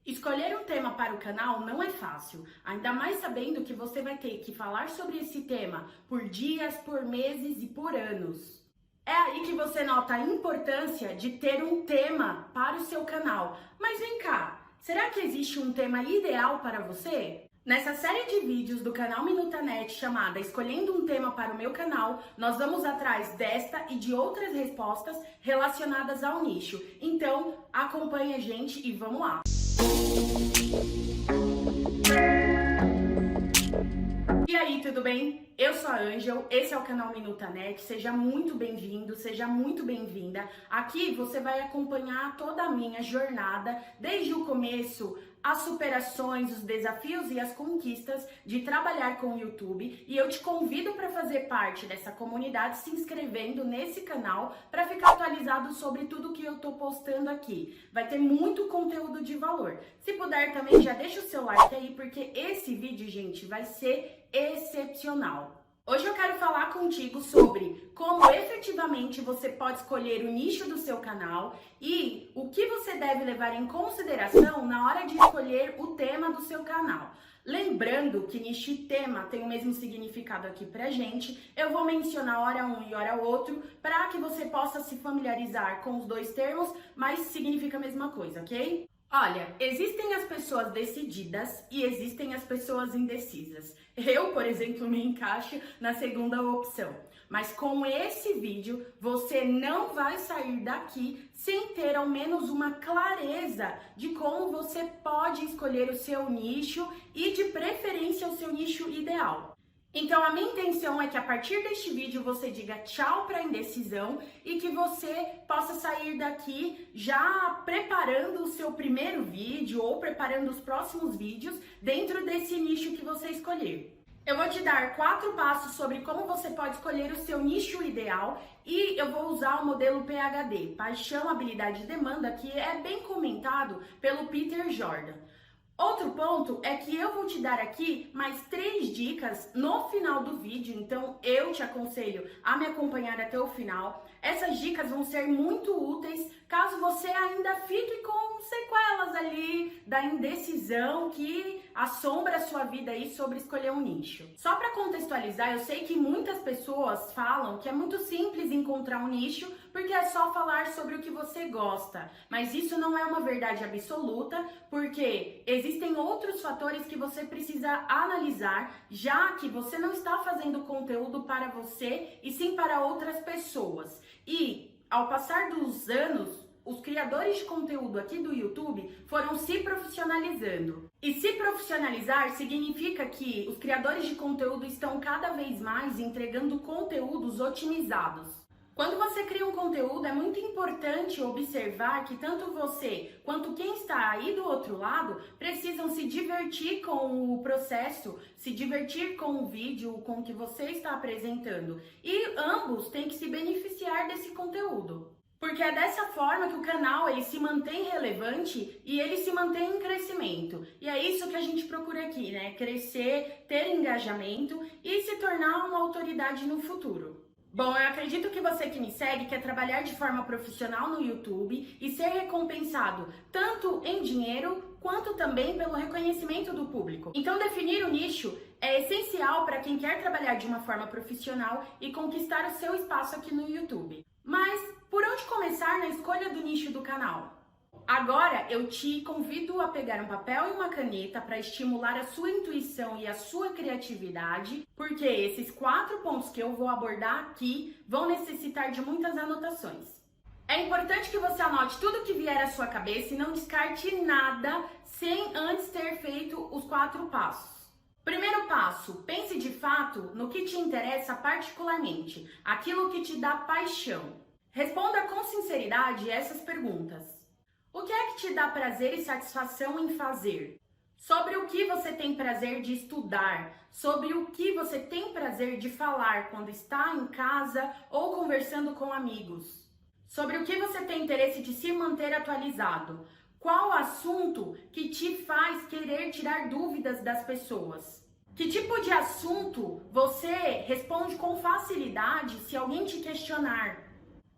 Escolher um tema para o canal não é fácil, ainda mais sabendo que você vai ter que falar sobre esse tema por dias, por meses e por anos. É aí que você nota a importância de ter um tema para o seu canal. Mas vem cá, será que existe um tema ideal para você? Nessa série de vídeos do canal Minutanet chamada Escolhendo um Tema para o Meu Canal, nós vamos atrás desta e de outras respostas relacionadas ao nicho. Então, acompanhe a gente e vamos lá! E aí, tudo bem? Eu sou a Angel, esse é o canal Minutanet, seja muito bem-vindo, seja muito bem-vinda. Aqui você vai acompanhar toda a minha jornada, desde o começo, as superações, os desafios e as conquistas de trabalhar com o YouTube. E eu te convido para fazer parte dessa comunidade se inscrevendo nesse canal para ficar atualizado sobre tudo que eu tô postando aqui. Vai ter muito conteúdo de valor. Se puder também já deixa o seu like aí, porque esse vídeo, gente, vai ser excepcional. Hoje eu quero falar contigo sobre como efetivamente você pode escolher o nicho do seu canal e o que você deve levar em consideração na hora de escolher o tema do seu canal. Lembrando que nicho e tema tem o mesmo significado aqui pra gente, eu vou mencionar hora um e hora outro para que você possa se familiarizar com os dois termos, mas significa a mesma coisa, ok? Olha, existem as pessoas decididas e existem as pessoas indecisas. Eu, por exemplo, me encaixo na segunda opção. Mas com esse vídeo, você não vai sair daqui sem ter ao menos uma clareza de como você pode escolher o seu nicho e, de preferência, o seu nicho ideal. Então, a minha intenção é que a partir deste vídeo você diga tchau para a indecisão e que você possa sair daqui já preparando o seu primeiro vídeo ou preparando os próximos vídeos dentro desse nicho que você escolher. Eu vou te dar 4 passos sobre como você pode escolher o seu nicho ideal e eu vou usar o modelo PHD, Paixão, Habilidade e Demanda, que é bem comentado pelo Peter Jordan. Outro ponto é que eu vou te dar aqui mais 3 dicas no final do vídeo, então eu te aconselho a me acompanhar até o final. Essas dicas vão ser muito úteis caso você ainda fique com sequelas ali da indecisão que assombra a sua vida aí sobre escolher um nicho. Só para contextualizar, eu sei que muitas pessoas falam que é muito simples encontrar um nicho porque é só falar sobre o que você gosta, mas isso não é uma verdade absoluta, porque existem outros fatores que você precisa analisar, já que você não está fazendo conteúdo para você e sim para outras pessoas. E ao passar dos anos, os criadores de conteúdo aqui do YouTube foram se profissionalizando. E se profissionalizar significa que os criadores de conteúdo estão cada vez mais entregando conteúdos otimizados. Quando você cria um conteúdo, é muito importante observar que tanto você quanto quem está aí do outro lado precisam se divertir com o processo, se divertir com o vídeo, com o que você está apresentando. E ambos têm que se beneficiar desse conteúdo. Porque é dessa forma que o canal ele se mantém relevante e ele se mantém em crescimento. E é isso que a gente procura aqui, né? Crescer, ter engajamento e se tornar uma autoridade no futuro. Bom, eu acredito que você que me segue quer trabalhar de forma profissional no YouTube e ser recompensado tanto em dinheiro quanto também pelo reconhecimento do público. Então, definir o nicho é essencial para quem quer trabalhar de uma forma profissional e conquistar o seu espaço aqui no YouTube. Mas, por onde começar na escolha do nicho do canal? Agora eu te convido a pegar um papel e uma caneta para estimular a sua intuição e a sua criatividade, porque esses 4 pontos que eu vou abordar aqui vão necessitar de muitas anotações. É importante que você anote tudo que vier à sua cabeça e não descarte nada sem antes ter feito os 4 passos. Primeiro passo, pense de fato no que te interessa particularmente, aquilo que te dá paixão. Responda com sinceridade essas perguntas. O que é que te dá prazer e satisfação em fazer? Sobre o que você tem prazer de estudar? Sobre o que você tem prazer de falar quando está em casa ou conversando com amigos? Sobre o que você tem interesse de se manter atualizado? Qual assunto que te faz querer tirar dúvidas das pessoas? Que tipo de assunto você responde com facilidade se alguém te questionar?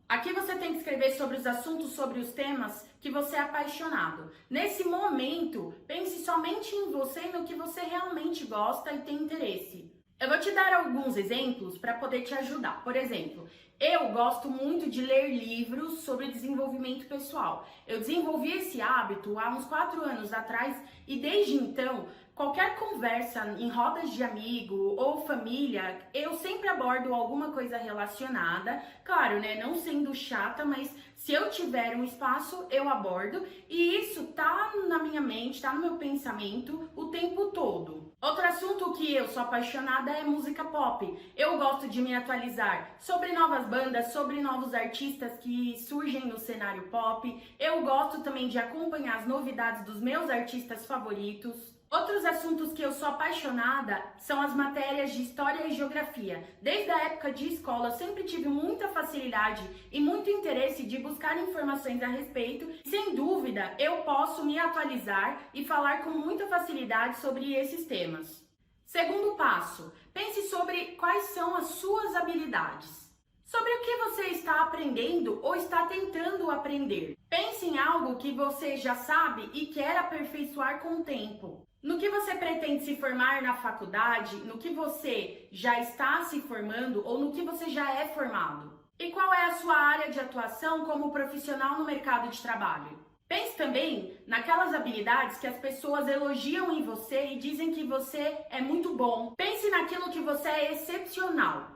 Aqui você tem que escrever sobre os assuntos, sobre os temas que você é apaixonado. Nesse momento, pense somente em você e no que você realmente gosta e tem interesse. Eu vou te dar alguns exemplos para poder te ajudar. Por exemplo, eu gosto muito de ler livros sobre desenvolvimento pessoal. Eu desenvolvi esse hábito há uns 4 anos atrás e desde então, qualquer conversa em rodas de amigo ou família, eu sempre abordo alguma coisa relacionada. Claro, né, não sendo chata, mas se eu tiver um espaço, eu abordo. E isso tá na minha mente, tá no meu pensamento o tempo todo. Outro assunto que eu sou apaixonada é música pop. Eu gosto de me atualizar sobre novas bandas, sobre novos artistas que surgem no cenário pop. Eu gosto também de acompanhar as novidades dos meus artistas favoritos. Outros assuntos que eu sou apaixonada são as matérias de História e Geografia. Desde a época de escola, eu sempre tive muita facilidade e muito interesse de buscar informações a respeito. Sem dúvida, eu posso me atualizar e falar com muita facilidade sobre esses temas. Segundo passo, pense sobre quais são as suas habilidades. Sobre o que você está aprendendo ou está tentando aprender. Pense em algo que você já sabe e quer aperfeiçoar com o tempo. No que você pretende se formar na faculdade, no que você já está se formando ou no que você já é formado? E qual é a sua área de atuação como profissional no mercado de trabalho? Pense também naquelas habilidades que as pessoas elogiam em você e dizem que você é muito bom. Pense naquilo que você é excepcional,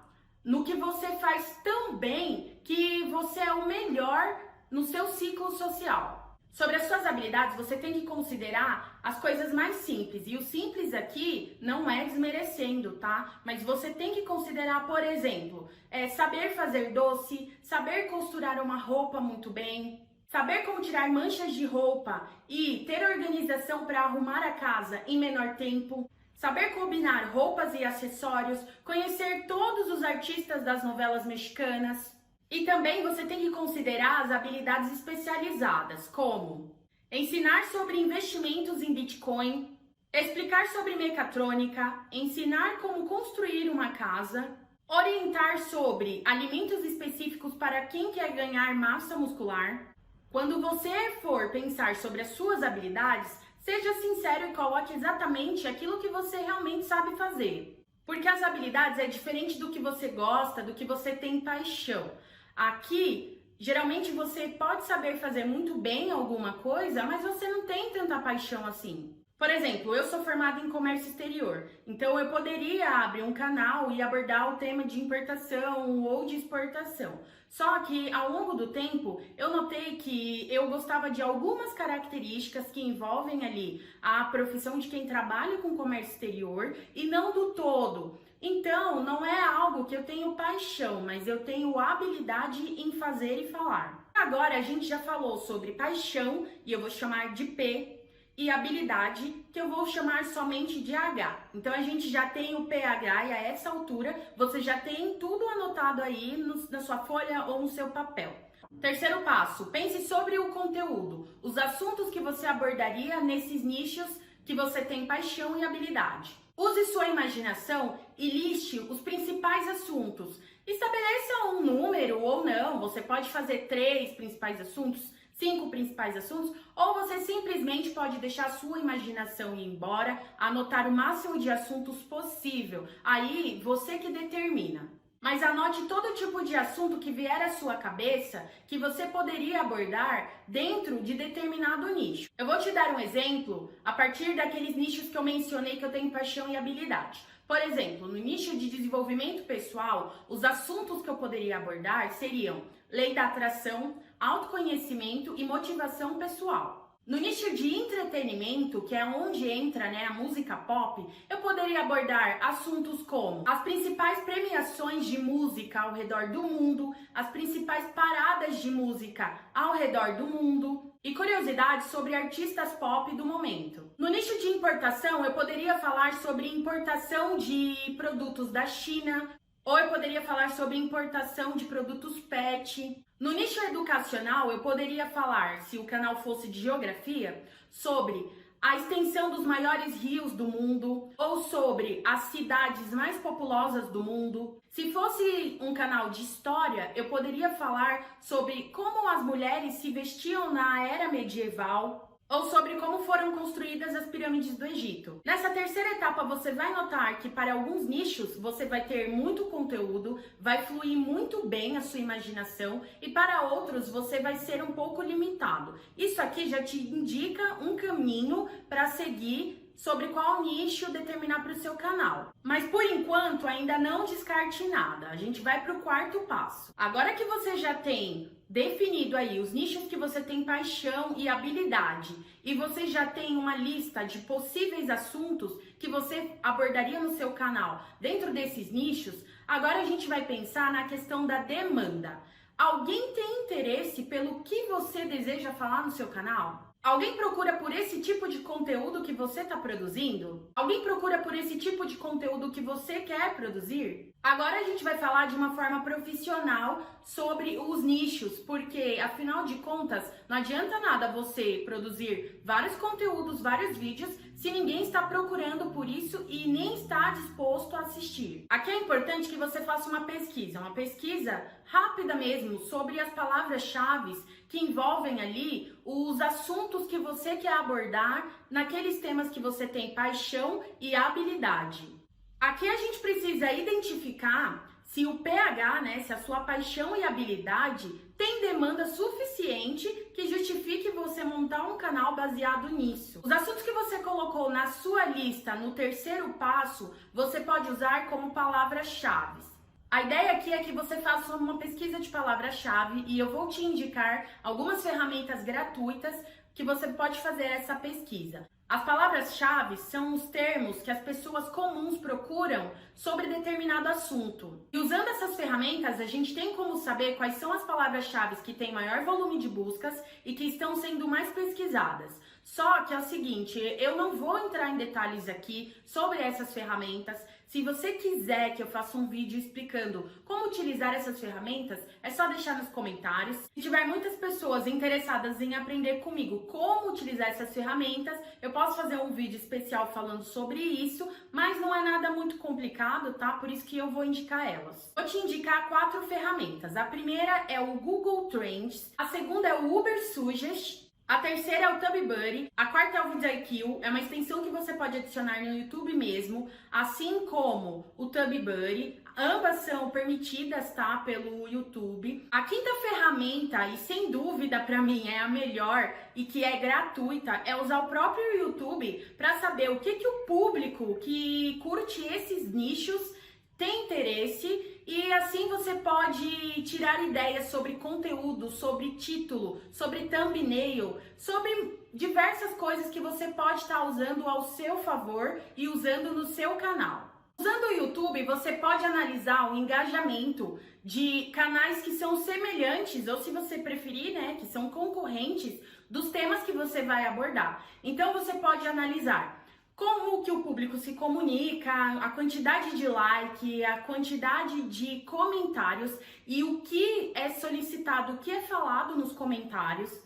no que você faz tão bem que você é o melhor no seu ciclo social. Sobre as suas habilidades, você tem que considerar as coisas mais simples. E o simples aqui não é desmerecendo, tá? Mas você tem que considerar, por exemplo, saber fazer doce, saber costurar uma roupa muito bem, saber como tirar manchas de roupa e ter organização para arrumar a casa em menor tempo, saber combinar roupas e acessórios, conhecer todos os artistas das novelas mexicanas. E também você tem que considerar as habilidades especializadas, como ensinar sobre investimentos em Bitcoin, explicar sobre mecatrônica, ensinar como construir uma casa, orientar sobre alimentos específicos para quem quer ganhar massa muscular. Quando você for pensar sobre as suas habilidades, seja sincero e coloque exatamente aquilo que você realmente sabe fazer. Porque as habilidades é diferente do que você gosta, do que você tem paixão. Aqui, geralmente você pode saber fazer muito bem alguma coisa, mas você não tem tanta paixão assim. Por exemplo, eu sou formada em comércio exterior, então eu poderia abrir um canal e abordar o tema de importação ou de exportação. Só que ao longo do tempo, eu notei que eu gostava de algumas características que envolvem ali a profissão de quem trabalha com comércio exterior e não do todo. Então, não é algo que eu tenho paixão, mas eu tenho habilidade em fazer e falar. Agora, a gente já falou sobre paixão, e eu vou chamar de P, e habilidade, que eu vou chamar somente de H. Então, a gente já tem o PH e a essa altura você já tem tudo anotado aí na sua folha ou no seu papel. Terceiro passo, pense sobre o conteúdo, os assuntos que você abordaria nesses nichos que você tem paixão e habilidade. Use sua imaginação e liste os principais assuntos. Estabeleça um número ou não, você pode fazer 3 principais assuntos, 5 principais assuntos, ou você simplesmente pode deixar a sua imaginação ir embora, anotar o máximo de assuntos possível. Aí, você que determina. Mas anote todo tipo de assunto que vier à sua cabeça que você poderia abordar dentro de determinado nicho. Eu vou te dar um exemplo a partir daqueles nichos que eu mencionei que eu tenho paixão e habilidade. Por exemplo, no nicho de desenvolvimento pessoal, os assuntos que eu poderia abordar seriam lei da atração, autoconhecimento e motivação pessoal. No nicho de entretenimento, que é onde entra a música pop, eu poderia abordar assuntos como as principais premiações de música ao redor do mundo, as principais paradas de música ao redor do mundo e curiosidades sobre artistas pop do momento. No nicho de importação, eu poderia falar sobre importação de produtos da China, ou eu poderia falar sobre importação de produtos pet. No nicho educacional, eu poderia falar, se o canal fosse de geografia, sobre a extensão dos maiores rios do mundo ou sobre as cidades mais populosas do mundo. Se fosse um canal de história, eu poderia falar sobre como as mulheres se vestiam na era medieval ou sobre como foram construídas as pirâmides do Egito. Nessa terceira etapa, você vai notar que para alguns nichos você vai ter muito conteúdo, vai fluir muito bem a sua imaginação e para outros você vai ser um pouco limitado. Isso aqui já te indica um caminho para seguir sobre qual nicho determinar para o seu canal. Mas por enquanto ainda não descarte nada, a gente vai para o quarto passo. Agora que você já tem definido aí os nichos que você tem paixão e habilidade e você já tem uma lista de possíveis assuntos que você abordaria no seu canal dentro desses nichos, agora a gente vai pensar na questão da demanda. Alguém tem interesse pelo que você deseja falar no seu canal? Alguém procura por esse tipo de conteúdo que você está produzindo? Alguém procura por esse tipo de conteúdo que você quer produzir? Agora a gente vai falar de uma forma profissional sobre os nichos, porque afinal de contas não adianta nada você produzir vários conteúdos, vários vídeos, se ninguém está procurando por isso e nem está disposto a assistir. Aqui é importante que você faça uma pesquisa rápida mesmo sobre as palavras-chave que envolvem ali os assuntos que você quer abordar naqueles temas que você tem paixão e habilidade. Aqui a gente precisa identificar se o PH, se a sua paixão e habilidade tem demanda suficiente que justifique você montar um canal baseado nisso. Os assuntos que você colocou na sua lista no terceiro passo, você pode usar como palavras-chave. A ideia aqui é que você faça uma pesquisa de palavra-chave e eu vou te indicar algumas ferramentas gratuitas que você pode fazer essa pesquisa. As palavras-chave são os termos que as pessoas comuns procuram sobre determinado assunto. E usando essas ferramentas, a gente tem como saber quais são as palavras-chave que têm maior volume de buscas e que estão sendo mais pesquisadas. Só que é o seguinte, eu não vou entrar em detalhes aqui sobre essas ferramentas. Se você quiser que eu faça um vídeo explicando como utilizar essas ferramentas, é só deixar nos comentários. Se tiver muitas pessoas interessadas em aprender comigo como utilizar essas ferramentas, eu posso fazer um vídeo especial falando sobre isso, mas não é nada muito complicado, tá? Por isso que eu vou indicar elas. Vou te indicar 4 ferramentas. A primeira é o Google Trends, a segunda é o Uber Suggest, a terceira é o TubeBuddy, a quarta é o vidIQ, é uma extensão que você pode adicionar no YouTube mesmo, assim como o TubeBuddy. Ambas são permitidas, tá, pelo YouTube. A quinta ferramenta, e sem dúvida para mim é a melhor e que é gratuita, é usar o próprio YouTube para saber o que o público que curte esses nichos tem interesse, e assim você pode tirar ideias sobre conteúdo, sobre título, sobre thumbnail, sobre diversas coisas que você pode estar usando ao seu favor e usando no seu canal. Usando o YouTube, você pode analisar o engajamento de canais que são semelhantes, ou se você preferir, que são concorrentes dos temas que você vai abordar. Então você pode analisar como que o público se comunica, a quantidade de like, a quantidade de comentários e o que é solicitado, o que é falado nos comentários.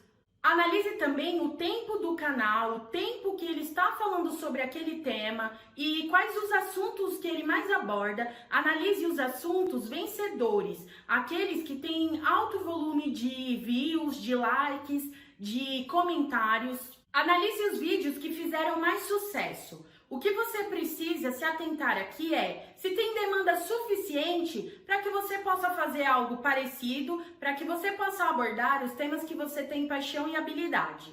Analise também o tempo do canal, o tempo que ele está falando sobre aquele tema e quais os assuntos que ele mais aborda. Analise os assuntos vencedores, aqueles que têm alto volume de views, de likes, de comentários. Analise os vídeos que fizeram mais sucesso. O que você precisa se atentar aqui é se tem demanda suficiente para que você possa fazer algo parecido, para que você possa abordar os temas que você tem paixão e habilidade.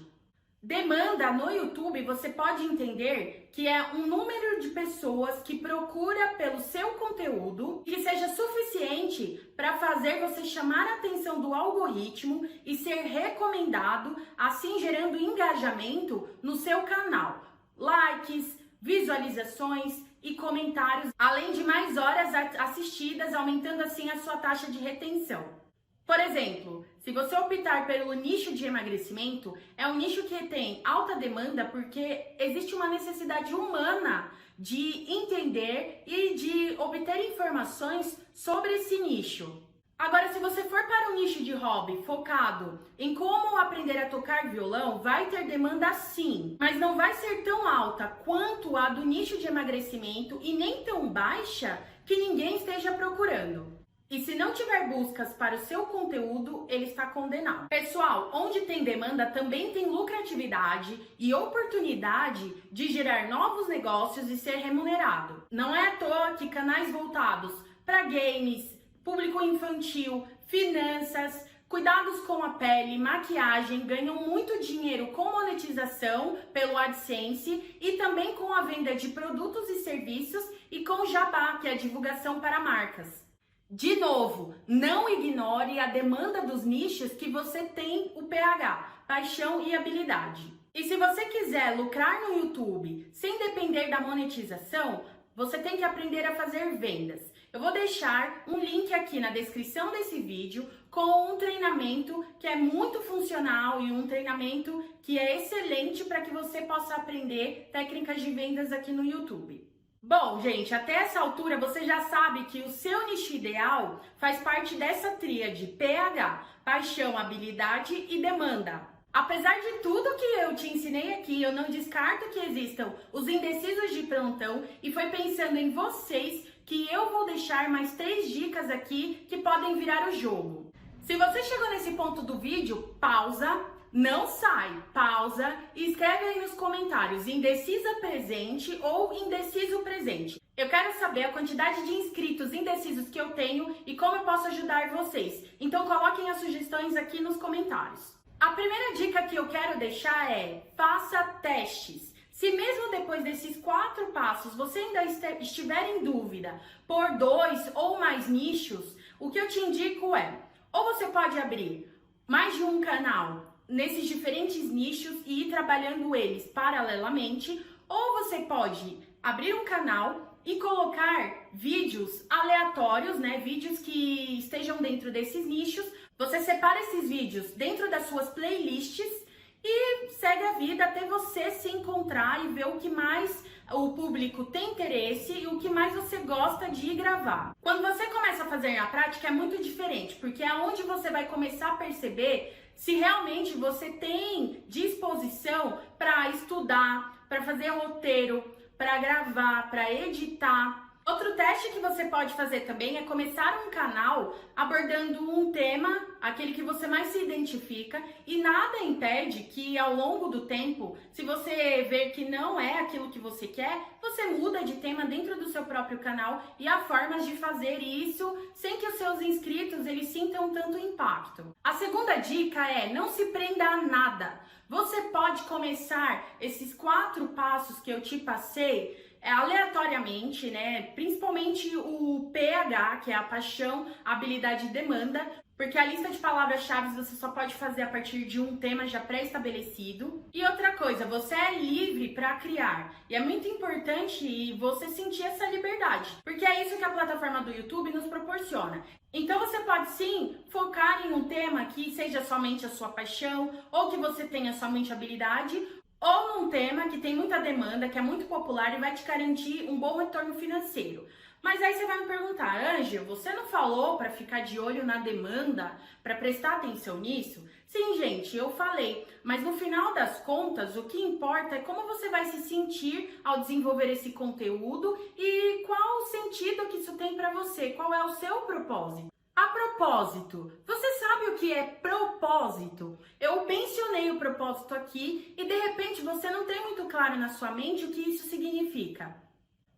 Demanda no YouTube você pode entender que é um número de pessoas que procura pelo seu conteúdo que seja suficiente para fazer você chamar a atenção do algoritmo e ser recomendado, assim gerando engajamento no seu canal. Likes, visualizações e comentários, além de mais horas assistidas, aumentando assim a sua taxa de retenção. Por exemplo, se você optar pelo nicho de emagrecimento, é um nicho que tem alta demanda porque existe uma necessidade humana de entender e de obter informações sobre esse nicho. Agora, se você for para um nicho de hobby focado em como aprender a tocar violão, vai ter demanda sim, mas não vai ser tão alta quanto a do nicho de emagrecimento e nem tão baixa que ninguém esteja procurando. E se não tiver buscas para o seu conteúdo, ele está condenado. Pessoal, onde tem demanda também tem lucratividade e oportunidade de gerar novos negócios e ser remunerado. Não é à toa que canais voltados para games, público infantil, finanças, cuidados com a pele, maquiagem ganham muito dinheiro com monetização pelo AdSense e também com a venda de produtos e serviços e com jabá, que é a divulgação para marcas. De novo, não ignore a demanda dos nichos que você tem o PH, paixão e habilidade. E se você quiser lucrar no YouTube sem depender da monetização, você tem que aprender a fazer vendas. Eu vou deixar um link aqui na descrição desse vídeo com um treinamento que é muito funcional e um treinamento que é excelente para que você possa aprender técnicas de vendas aqui no YouTube. Bom, gente, até essa altura você já sabe que o seu nicho ideal faz parte dessa tríade PH, paixão, habilidade e demanda. Apesar de tudo que eu te ensinei aqui, eu não descarto que existam os indecisos de plantão e foi pensando em vocês que eu vou deixar mais 3 dicas aqui que podem virar o jogo. Se você chegou nesse ponto do vídeo, pausa, não sai, pausa e escreve aí nos comentários indecisa presente ou indeciso presente. Eu quero saber a quantidade de inscritos indecisos que eu tenho e como eu posso ajudar vocês. Então coloquem as sugestões aqui nos comentários. A primeira dica que eu quero deixar é: faça testes. Se mesmo depois desses 4 passos você ainda estiver em dúvida por 2 ou mais nichos, o que eu te indico é: ou você pode abrir mais de um canal nesses diferentes nichos e ir trabalhando eles paralelamente, ou você pode abrir um canal e colocar vídeos aleatórios, né? Vídeos que estejam dentro desses nichos. Você separa esses vídeos dentro das suas playlists e segue a vida até você se encontrar e ver o que mais o público tem interesse e o que mais você gosta de gravar. Quando você começa a fazer na prática é muito diferente, porque é onde você vai começar a perceber se realmente você tem disposição para estudar, para fazer roteiro, para gravar, para editar. Outro teste que você pode fazer também é começar um canal abordando um tema, aquele que você mais se identifica, e nada impede que ao longo do tempo, se você ver que não é aquilo que você quer, você muda de tema dentro do seu próprio canal e há formas de fazer isso sem que os seus inscritos eles sintam tanto impacto. A segunda dica é: não se prenda a nada. Você pode começar esses 4 passos que eu te passei aleatoriamente, né? Principalmente o PH, que é a paixão, habilidade e demanda, porque a lista de palavras-chave você só pode fazer a partir de um tema já pré-estabelecido. E outra coisa, você é livre para criar. E é muito importante você sentir essa liberdade, porque é isso que a plataforma do YouTube nos proporciona. Então você pode sim focar em um tema que seja somente a sua paixão, ou que você tenha somente habilidade, ou num tema que tem muita demanda, que é muito popular e vai te garantir um bom retorno financeiro. Mas aí você vai me perguntar: Ângela, você não falou para ficar de olho na demanda, para prestar atenção nisso? Sim, gente, eu falei, mas no final das contas, o que importa é como você vai se sentir ao desenvolver esse conteúdo e qual o sentido que isso tem para você, qual é o seu propósito. A propósito, você sabe o que é propósito? Eu mencionei o propósito aqui e de repente você não tem muito claro na sua mente o que isso significa.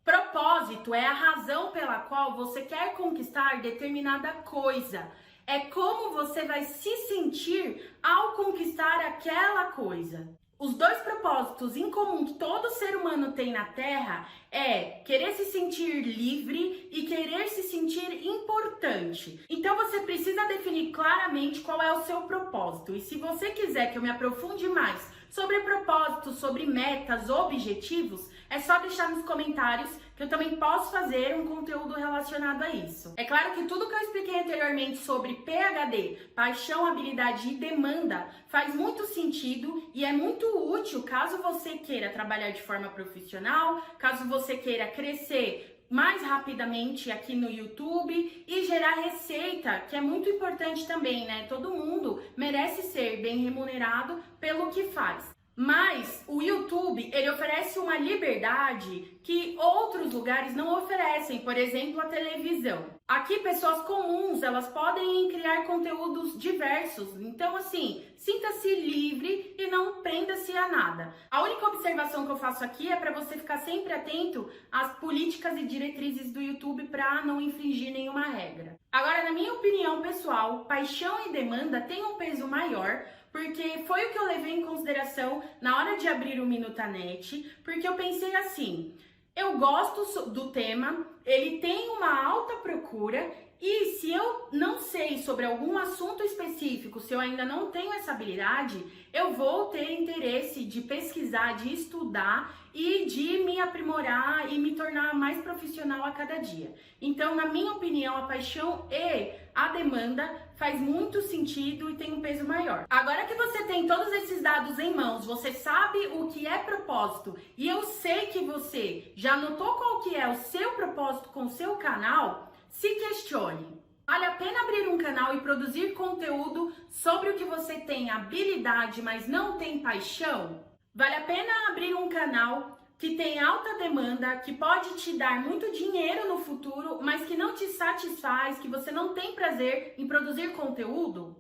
Propósito é a razão pela qual você quer conquistar determinada coisa. É como você vai se sentir ao conquistar aquela coisa. Os 2 propósitos em comum que todo ser humano tem na Terra é querer se sentir livre e querer se sentir importante. Então você precisa definir claramente qual é o seu propósito. E se você quiser que eu me aprofunde mais sobre propósitos, sobre metas, objetivos, é só deixar nos comentários que eu também posso fazer um conteúdo relacionado a isso. É claro que tudo que eu expliquei anteriormente sobre PhD, paixão, habilidade e demanda faz muito sentido e é muito útil caso você queira trabalhar de forma profissional, caso você queira crescer mais rapidamente aqui no YouTube e gerar receita, que é muito importante também, né? Todo mundo merece ser bem remunerado pelo que faz. Mas o YouTube, ele oferece uma liberdade que outros lugares não oferecem, por exemplo, a televisão. Aqui, pessoas comuns, elas podem criar conteúdos diversos. Então, assim, sinta-se livre e não prenda-se a nada. A única observação que eu faço aqui é para você ficar sempre atento às políticas e diretrizes do YouTube para não infringir nenhuma regra. Agora, na minha opinião pessoal, paixão e demanda têm um peso maior, porque foi o que eu levei em consideração na hora de abrir o Minutanet, porque eu pensei assim, eu gosto do tema, ele tem uma alta procura e se eu não sei sobre algum assunto específico, se eu ainda não tenho essa habilidade, eu vou ter interesse de pesquisar, de estudar e de me aprimorar e me tornar mais profissional a cada dia. Então, na minha opinião, a paixão e a demanda faz muito sentido e tem um peso maior. Agora que você tem todos esses dados em mãos, você sabe o que é propósito e eu sei que você já notou qual que é o seu propósito com o seu canal, se questione. Vale a pena abrir um canal e produzir conteúdo sobre o que você tem habilidade, mas não tem paixão? Vale a pena abrir um canal que tem alta demanda, que pode te dar muito dinheiro no futuro, mas que não te satisfaz, que você não tem prazer em produzir conteúdo?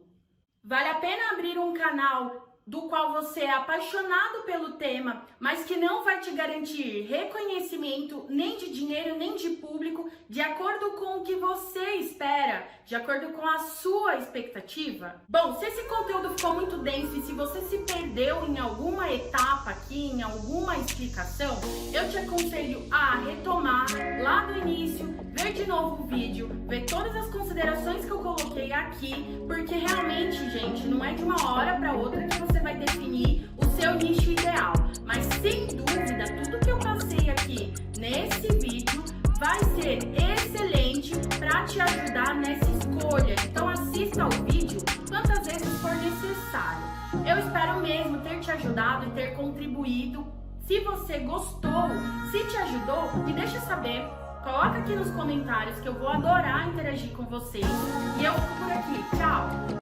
Vale a pena abrir um canal do qual você é apaixonado pelo tema, mas que não vai te garantir reconhecimento nem de dinheiro, nem de público, de acordo com o que você espera, de acordo com a sua expectativa? Bom, se esse conteúdo ficou muito denso e se você se perdeu em alguma etapa aqui, em alguma explicação, eu te aconselho a retomar lá do início, ver de novo o vídeo, ver todas as considerações que eu coloquei aqui, porque realmente, gente, não é de uma hora para outra que você vai definir o seu nicho ideal. Mas sem dúvida, tudo que eu passei aqui nesse vídeo vai ser excelente para te ajudar nessa escolha. Então assista ao vídeo quantas vezes for necessário. Eu espero mesmo ter te ajudado e ter contribuído. Se você gostou, se te ajudou, me deixa saber. Coloca aqui nos comentários que eu vou adorar interagir com vocês. E eu fico por aqui. Tchau!